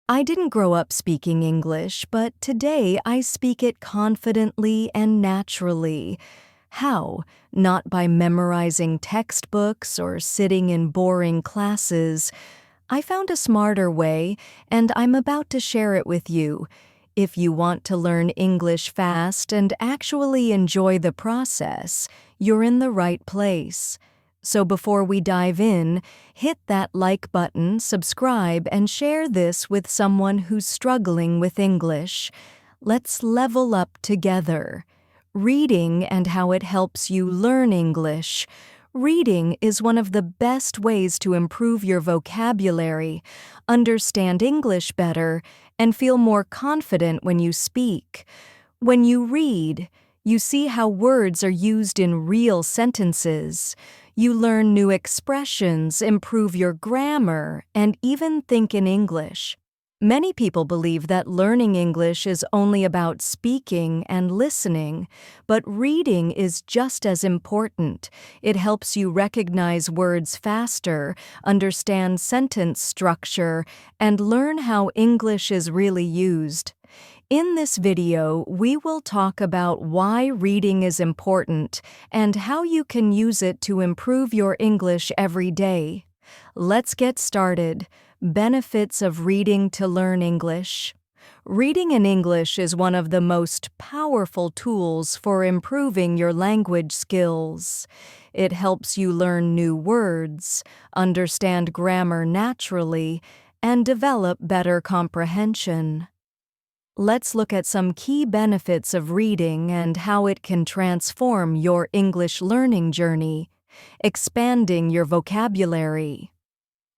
I didn't grow up speaking English, but today I speak it confidently and naturally. How? Not by memorizing textbooks or sitting in boring classes. I found a smarter way, and I'm about to share it with you. If you want to learn English fast and actually enjoy the process, you're in the right place. So before we dive in, hit that like button, subscribe, and share this with someone who's struggling with English. Let's level up together. Reading and how it helps you learn English. Reading is one of the best ways to improve your vocabulary, understand English better, and feel more confident when you speak. When you read, you see how words are used in real sentences. You learn new expressions, improve your grammar, and even think in English. Many people believe that learning English is only about speaking and listening, but reading is just as important. It helps you recognize words faster, understand sentence structure, and learn how English is really used. In this video, we will talk about why reading is important and how you can use it to improve your English every day. Let's get started. Benefits of reading to learn English. Reading in English is one of the most powerful tools for improving your language skills. It helps you learn new words, understand grammar naturally, and develop better comprehension. Let's look at some key benefits of reading and how it can transform your English learning journey, expanding your vocabulary.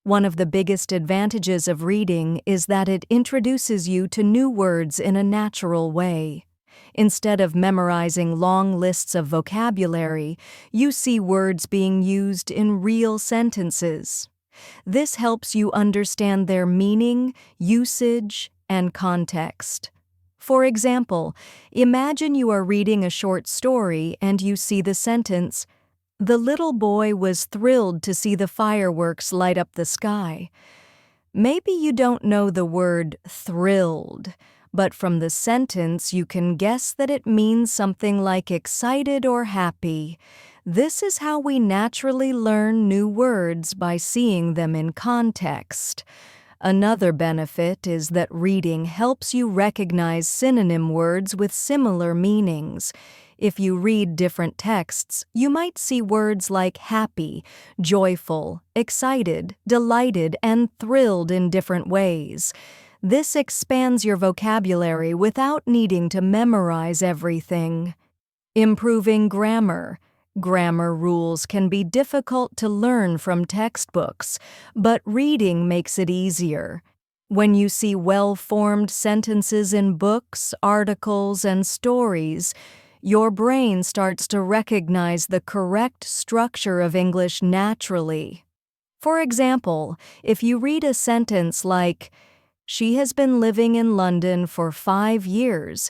One of the biggest advantages of reading is that it introduces you to new words in a natural way. Instead of memorizing long lists of vocabulary, you see words being used in real sentences. This helps you understand their meaning, usage, and context. For example, imagine you are reading a short story and you see the sentence, "The little boy was thrilled to see the fireworks light up the sky." Maybe you don't know the word thrilled, but from the sentence you can guess that it means something like excited or happy. This is how we naturally learn new words, by seeing them in context. Another benefit is that reading helps you recognize synonym words with similar meanings. If you read different texts, you might see words like happy, joyful, excited, delighted, and thrilled in different ways. This expands your vocabulary without needing to memorize everything. Improving grammar. Grammar rules can be difficult to learn from textbooks, but reading makes it easier. When you see well-formed sentences in books, articles, and stories, your brain starts to recognize the correct structure of English naturally. For example, if you read a sentence like, "She has been living in London for 5 years,"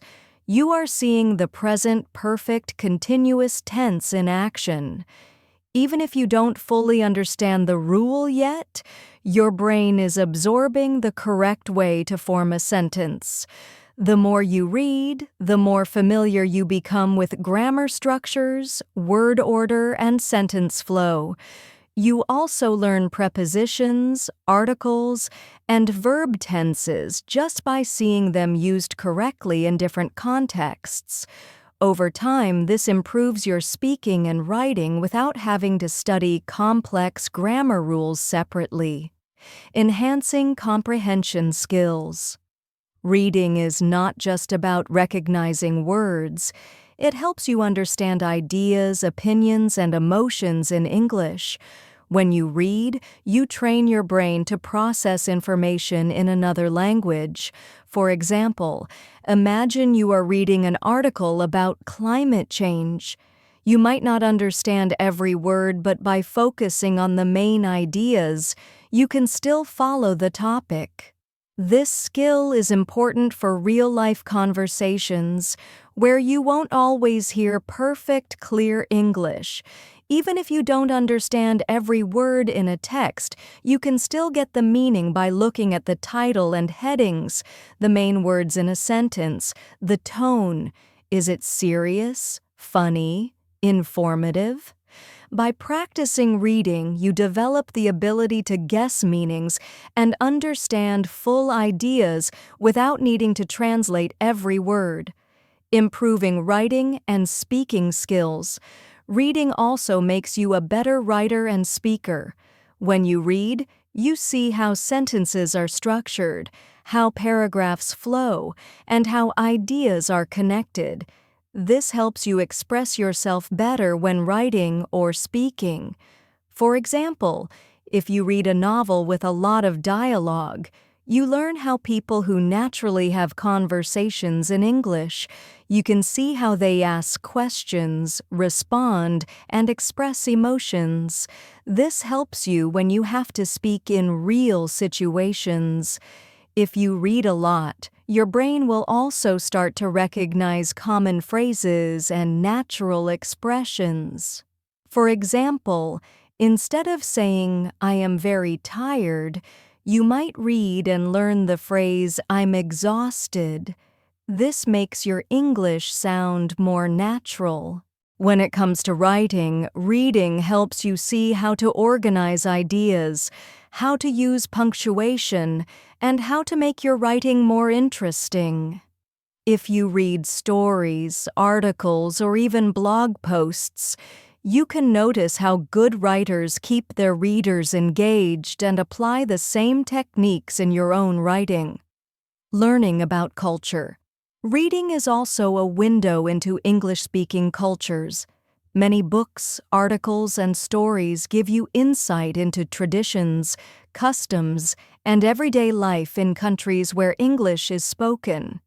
you are seeing the present perfect continuous tense in action. Even if you don't fully understand the rule yet, your brain is absorbing the correct way to form a sentence. The more you read, the more familiar you become with grammar structures, word order, and sentence flow. You also learn prepositions, articles, and verb tenses just by seeing them used correctly in different contexts. Over time, this improves your speaking and writing without having to study complex grammar rules separately. Enhancing comprehension skills. Reading is not just about recognizing words. It helps you understand ideas, opinions, and emotions in English. When you read, you train your brain to process information in another language. For example, imagine you are reading an article about climate change. You might not understand every word, but by focusing on the main ideas, you can still follow the topic. This skill is important for real-life conversations, where you won't always hear perfect, clear English. Even if you don't understand every word in a text, you can still get the meaning by looking at the title and headings, the main words in a sentence, the tone. Is it serious, funny, informative? By practicing reading, you develop the ability to guess meanings and understand full ideas without needing to translate every word. Improving writing and speaking skills. Reading also makes you a better writer and speaker. When you read, you see how sentences are structured, how paragraphs flow, and how ideas are connected. This helps you express yourself better when writing or speaking. For example, if you read a novel with a lot of dialogue, you learn how people who naturally have conversations in English. You can see how they ask questions, respond, and express emotions. This helps you when you have to speak in real situations. If you read a lot, your brain will also start to recognize common phrases and natural expressions. For example, instead of saying, "I am very tired," you might read and learn the phrase, "I'm exhausted." This makes your English sound more natural. When it comes to writing, reading helps you see how to organize ideas, how to use punctuation, and how to make your writing more interesting. If you read stories, articles, or even blog posts, you can notice how good writers keep their readers engaged and apply the same techniques in your own writing. Learning about culture. Reading is also a window into English-speaking cultures. Many books, articles, and stories give you insight into traditions, customs, and everyday life in countries where English is spoken.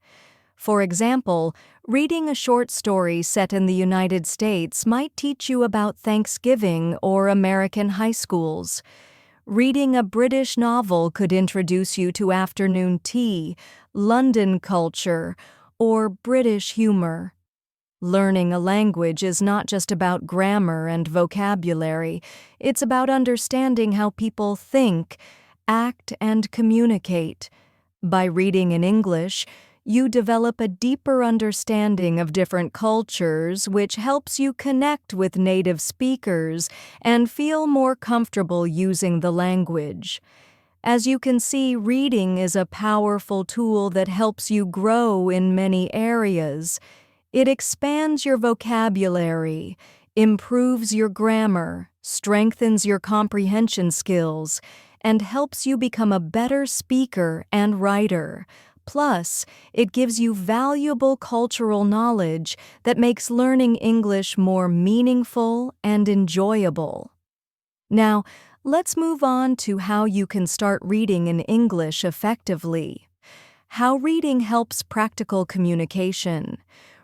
For example, reading a short story set in the United States might teach you about Thanksgiving or American high schools. Reading a British novel could introduce you to afternoon tea, London culture, or British humor. Learning a language is not just about grammar and vocabulary. It's about understanding how people think, act, and communicate. By reading in English, you develop a deeper understanding of different cultures, which helps you connect with native speakers and feel more comfortable using the language. As you can see, reading is a powerful tool that helps you grow in many areas. It expands your vocabulary, improves your grammar, strengthens your comprehension skills, and helps you become a better speaker and writer. Plus, it gives you valuable cultural knowledge that makes learning English more meaningful and enjoyable. Now, let's move on to how you can start reading in English effectively. How reading helps practical communication.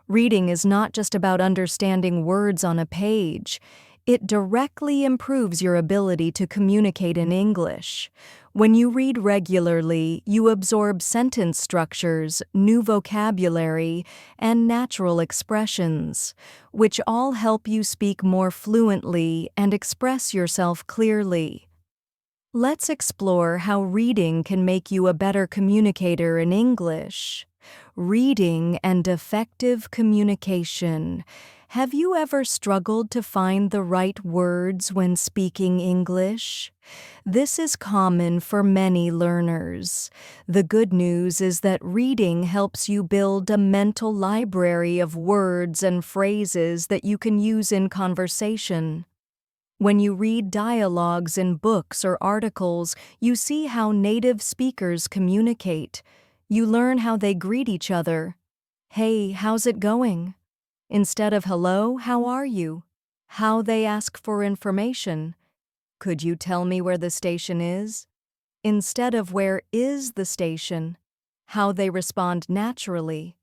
Reading is not just about understanding words on a page. It directly improves your ability to communicate in English. When you read regularly, you absorb sentence structures, new vocabulary, and natural expressions, which all help you speak more fluently and express yourself clearly. Let's explore how reading can make you a better communicator in English. Reading and effective communication. Have you ever struggled to find the right words when speaking English? This is common for many learners. The good news is that reading helps you build a mental library of words and phrases that you can use in conversation. When you read dialogues in books or articles, you see how native speakers communicate. You learn how they greet each other. "Hey, how's it going?" Instead of "Hello, how are you?" How they ask for information. "Could you tell me where the station is?" Instead of "Where is the station?" How they respond naturally.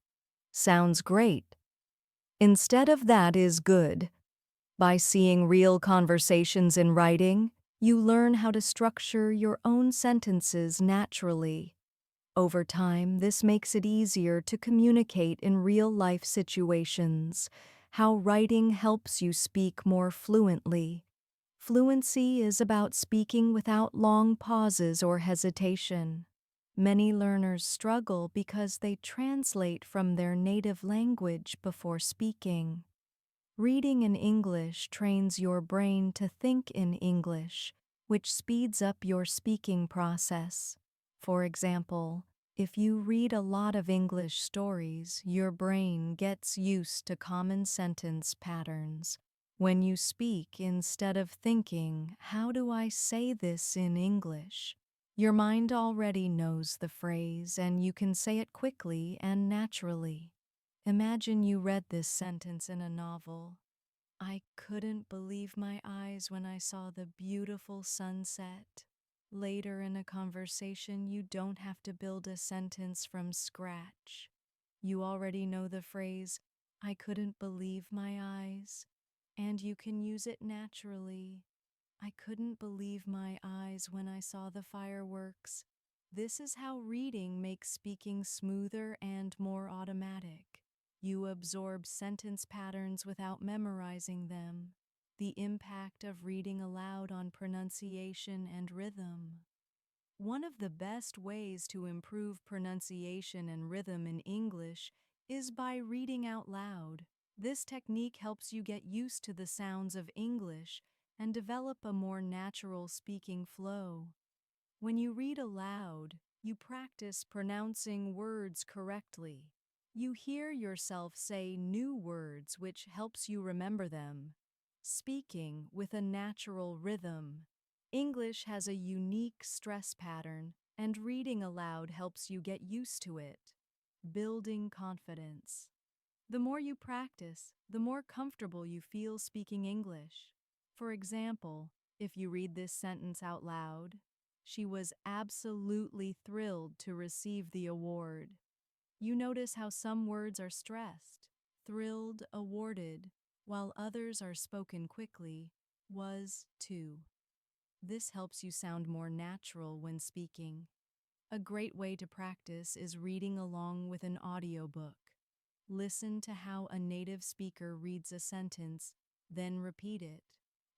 "Sounds great." Instead of "That is good." By seeing real conversations in writing, you learn how to structure your own sentences naturally. Over time, this makes it easier to communicate in real-life situations. how writing helps you speak more fluently. Fluency is about speaking without long pauses or hesitation. Many learners struggle because they translate from their native language before speaking. Reading in English trains your brain to think in English, which speeds up your speaking process. For example, if you read a lot of English stories, your brain gets used to common sentence patterns. When you speak, instead of thinking, "How do I say this in English?" your mind already knows the phrase and you can say it quickly and naturally. Imagine you read this sentence in a novel. "I couldn't believe my eyes when I saw the beautiful sunset." Later in a conversation, you don't have to build a sentence from scratch. You already know the phrase, "I couldn't believe my eyes," and you can use it naturally. "I couldn't believe my eyes when I saw the fireworks." This is how reading makes speaking smoother and more automatic. You absorb sentence patterns without memorizing them. The impact of reading aloud on pronunciation and rhythm. One of the best ways to improve pronunciation and rhythm in English is by reading out loud. This technique helps you get used to the sounds of English and develop a more natural speaking flow. When you read aloud, you practice pronouncing words correctly. You hear yourself say new words, which helps you remember them. Speaking with a natural rhythm. English has a unique stress pattern, and reading aloud helps you get used to it. Building confidence. The more you practice, the more comfortable you feel speaking English. For example, if you read this sentence out loud, "She was absolutely thrilled to receive the award." You notice how some words are stressed, thrilled, awarded, while others are spoken quickly, was, to. This helps you sound more natural when speaking. A great way to practice is reading along with an audiobook. Listen to how a native speaker reads a sentence, then repeat it.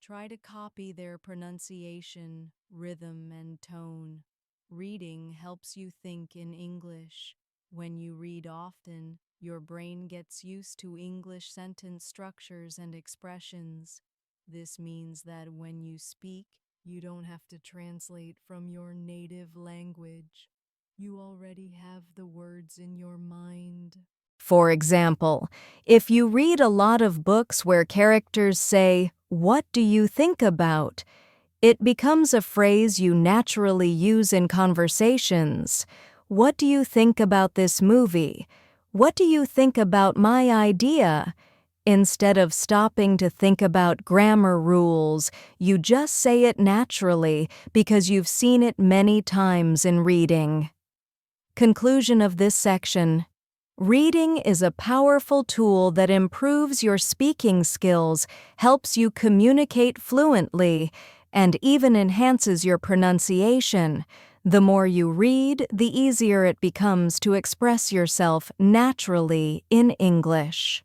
Try to copy their pronunciation, rhythm, and tone. Reading helps you think in English. When you read often, your brain gets used to English sentence structures and expressions. This means that when you speak, you don't have to translate from your native language. You already have the words in your mind. For example, if you read a lot of books where characters say, "What do you think about?" it becomes a phrase you naturally use in conversations. "What do you think about this movie?" "What do you think about my idea?" Instead of stopping to think about grammar rules, you just say it naturally because you've seen it many times in reading. Conclusion of this section. Reading is a powerful tool that improves your speaking skills, helps you communicate fluently, and even enhances your pronunciation. The more you read, the easier it becomes to express yourself naturally in English.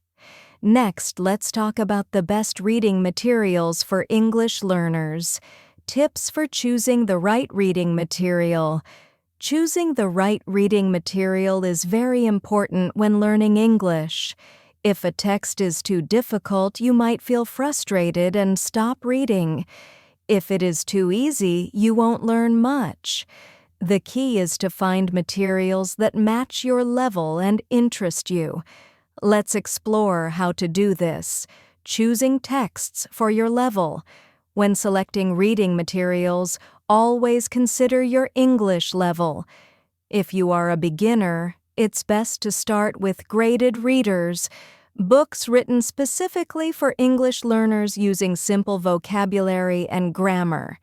Next, let's talk about the best reading materials for English learners. Tips for choosing the right reading material. Choosing the right reading material is very important when learning English. If a text is too difficult, you might feel frustrated and stop reading. If it is too easy, you won't learn much. The key is to find materials that match your level and interest you. Let's explore how to do this. Choosing texts for your level. When selecting reading materials, always consider your English level. If you are a beginner, it's best to start with graded readers, books written specifically for English learners using simple vocabulary and grammar.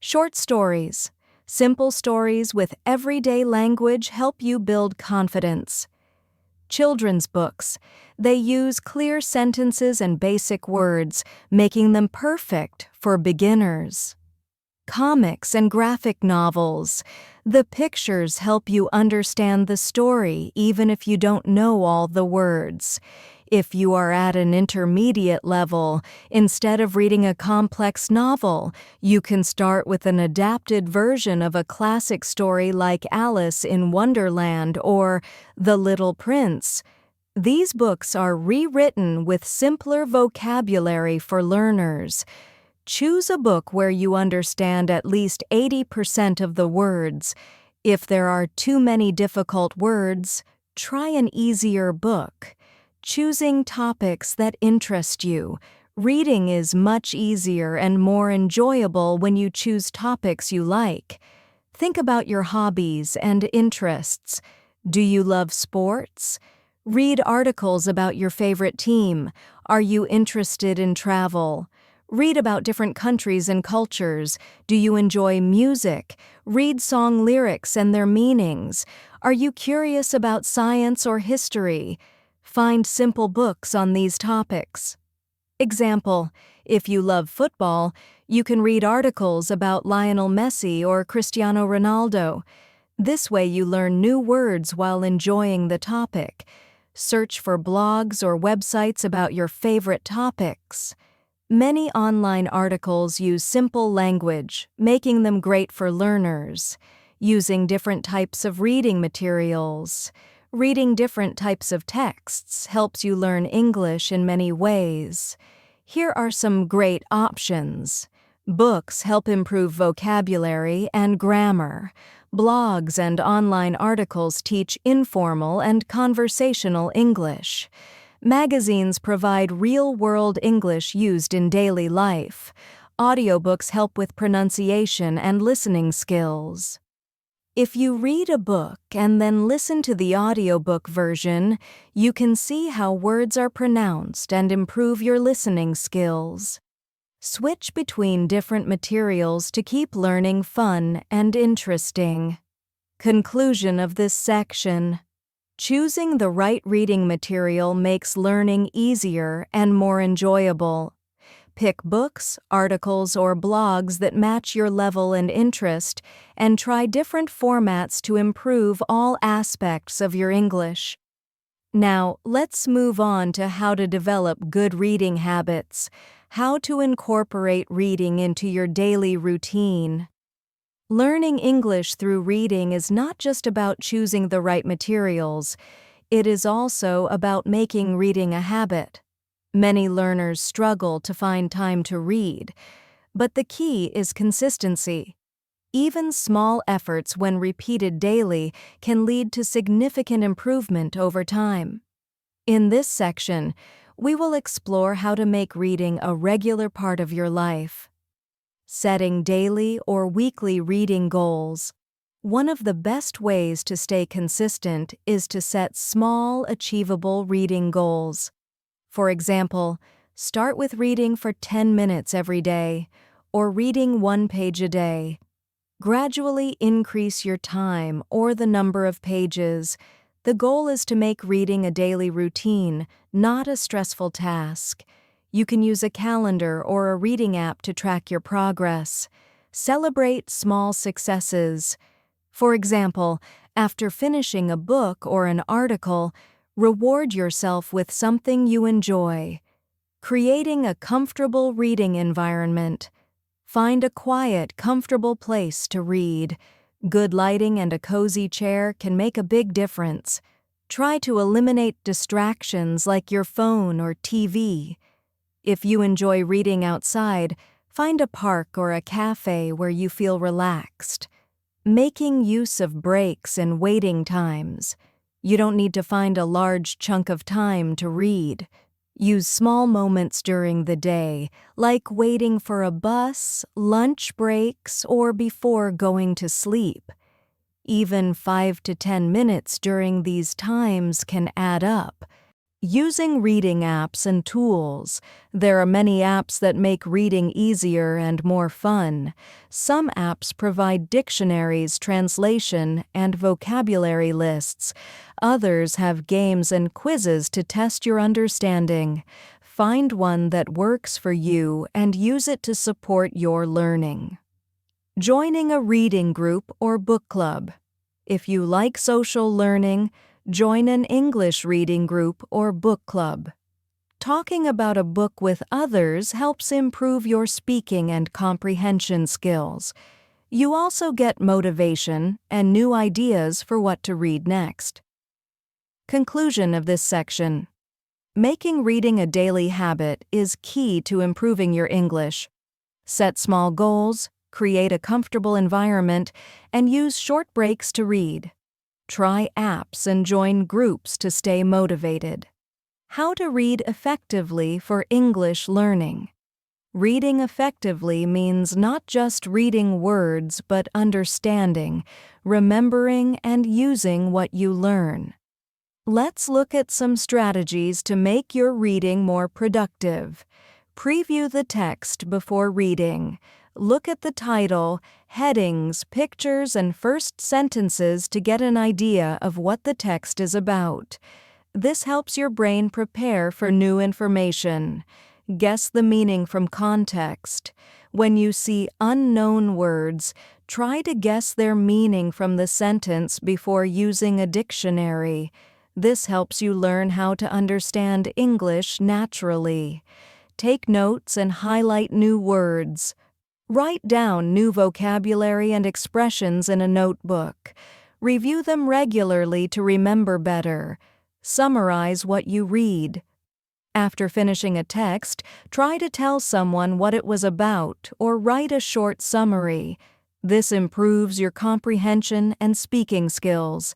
Short stories. Simple stories with everyday language help you build confidence. Children's books. They use clear sentences and basic words, making them perfect for beginners. Comics and graphic novels. The pictures help you understand the story even if you don't know all the words. If you are at an intermediate level, instead of reading a complex novel, you can start with an adapted version of a classic story like Alice in Wonderland or The Little Prince. These books are rewritten with simpler vocabulary for learners. Choose a book where you understand at least 80% of the words. If there are too many difficult words, try an easier book. Choosing topics that interest you. Reading is much easier and more enjoyable when you choose topics you like. Think about your hobbies and interests. Do you love sports? Read articles about your favorite team. Are you interested in travel? Read about different countries and cultures. Do you enjoy music? Read song lyrics and their meanings. Are you curious about science or history? Find simple books on these topics. Example, if you love football, you can read articles about Lionel Messi or Cristiano Ronaldo. This way you learn new words while enjoying the topic. Search for blogs or websites about your favorite topics. Many online articles use simple language, making them great for learners. Using different types of reading materials. Reading different types of texts helps you learn English in many ways. Here are some great options. Books help improve vocabulary and grammar. Blogs and online articles teach informal and conversational English. Magazines provide real-world English used in daily life. Audiobooks help with pronunciation and listening skills. If you read a book and then listen to the audiobook version, you can see how words are pronounced and improve your listening skills. Switch between different materials to keep learning fun and interesting. Conclusion of this section. Choosing the right reading material makes learning easier and more enjoyable. Pick books, articles, or blogs that match your level and interest, and try different formats to improve all aspects of your English. Now, let's move on to how to develop good reading habits, how to incorporate reading into your daily routine. Learning English through reading is not just about choosing the right materials, it is also about making reading a habit. Many learners struggle to find time to read, but the key is consistency. Even small efforts, when repeated daily, can lead to significant improvement over time. In this section, we will explore how to make reading a regular part of your life. Setting daily or weekly reading goals. One of the best ways to stay consistent is to set small, achievable reading goals. For example, start with reading for 10 minutes every day, or reading 1 page a day. Gradually increase your time or the number of pages. The goal is to make reading a daily routine, not a stressful task. You can use a calendar or a reading app to track your progress. Celebrate small successes. For example, after finishing a book or an article, reward yourself with something you enjoy. Creating a comfortable reading environment. Find a quiet, comfortable place to read. Good lighting and a cozy chair can make a big difference. Try to eliminate distractions like your phone or TV. If you enjoy reading outside, find a park or a cafe where you feel relaxed. Making use of breaks and waiting times. You don't need to find a large chunk of time to read. Use small moments during the day, like waiting for a bus, lunch breaks, or before going to sleep. Even 5 to 10 minutes during these times can add up. Using reading apps and tools. There are many apps that make reading easier and more fun. Some apps provide dictionaries, translation, and vocabulary lists. Others have games and quizzes to test your understanding. Find one that works for you and use it to support your learning. Joining a reading group or book club. If you like social learning, join an English reading group or book club. talking about a book with others helps improve your speaking and comprehension skills. You also get motivation and new ideas for what to read next. Conclusion of this section. Making reading a daily habit is key to improving your English. Set small goals, create a comfortable environment, and use short breaks to read. Try apps and join groups to stay motivated. How to read effectively for English learning. Reading effectively means not just reading words but understanding, remembering, and using what you learn. Let's look at some strategies to make your reading more productive. Preview the text before reading. Look at the title, headings, pictures, and first sentences to get an idea of what the text is about. This helps your brain prepare for new information. Guess the meaning from context. When you see unknown words, try to guess their meaning from the sentence before using a dictionary. This helps you learn how to understand English naturally. Take notes and highlight new words. Write down new vocabulary and expressions in a notebook. Review them regularly to remember better. Summarize what you read. After finishing a text, try to tell someone what it was about or write a short summary. This improves your comprehension and speaking skills.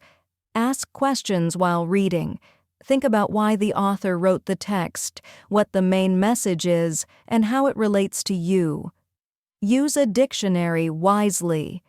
Ask questions while reading. Think about why the author wrote the text, what the main message is, and how it relates to you. Use a dictionary wisely.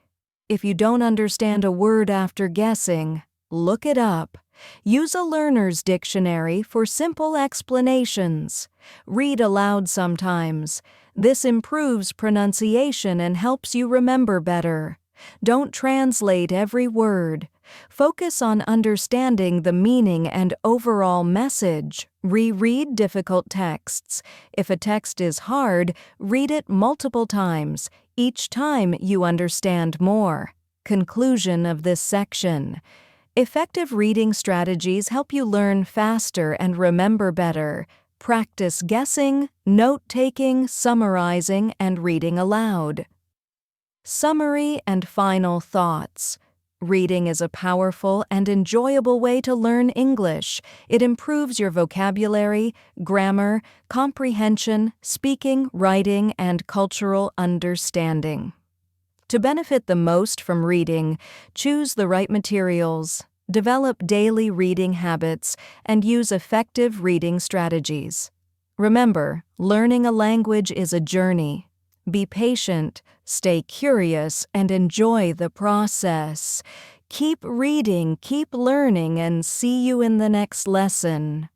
If you don't understand a word after guessing, look it up. Use a learner's dictionary for simple explanations. Read aloud sometimes. This improves pronunciation and helps you remember better. Don't translate every word. Focus on understanding the meaning and overall message. Reread difficult texts. If a text is hard, read it multiple times. Each time you understand more. Conclusion of this section. Effective reading strategies help you learn faster and remember better. Practice guessing, note-taking, summarizing, and reading aloud. Summary and final thoughts. Reading is a powerful and enjoyable way to learn English. It improves your vocabulary, grammar, comprehension, speaking, writing, and cultural understanding. To benefit the most from reading, choose the right materials, develop daily reading habits, and use effective reading strategies. Remember, learning a language is a journey. Be patient, stay curious, and enjoy the process. Keep reading, keep learning, and see you in the next lesson.